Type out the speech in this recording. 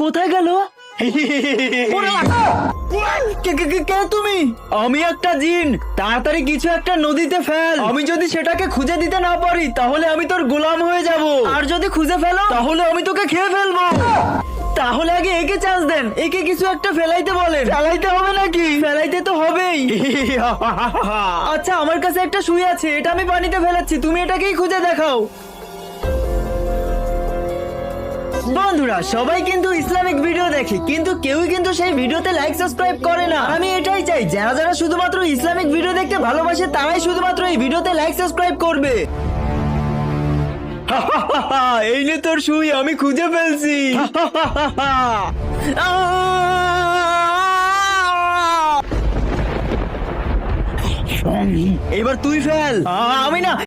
কোথায় গেল? কে তুমি? আমি একটা জিন। তাড়াতাড়ি কিছু একটা নদীতে ফেল। আমি যদি সেটাকে খুঁজে দিতে না পারি তাহলে আমি তোর গোলাম হয়ে যাব, আর যদি খুঁজে ফেলো তাহলে আমি তোকে খেয়ে ফেলবো। তাহলে আগে একে চান্স দেন, একে কিছু একটা ফেলাইতে বলেন। ফেলাইতে হবে নাকি? ফেলাইতে তো হবেই। আচ্ছা, আমার কাছে একটা সুই আছে, এটা আমি পানিতে ফেলাচ্ছি, তুমি এটাকেই খুঁজে দেখাও। বন্ধুরা, সবাই কিন্তু ইসলামিক ভিডিও দেখে, কিন্তু কেউই কিন্তু সেই ভিডিওতে লাইক সাবস্ক্রাইব করে না। আমি এটাই চাই, যারা যারা শুধুমাত্র ইসলামিক ভিডিও দেখতে ভালোবাসে তারাই শুধুমাত্র এই ভিডিওতে লাইক সাবস্ক্রাইব করবে। এই নে তোর সুই, আমি খুঁজে ফেলছি। এবার তুই ফেল। আমি না।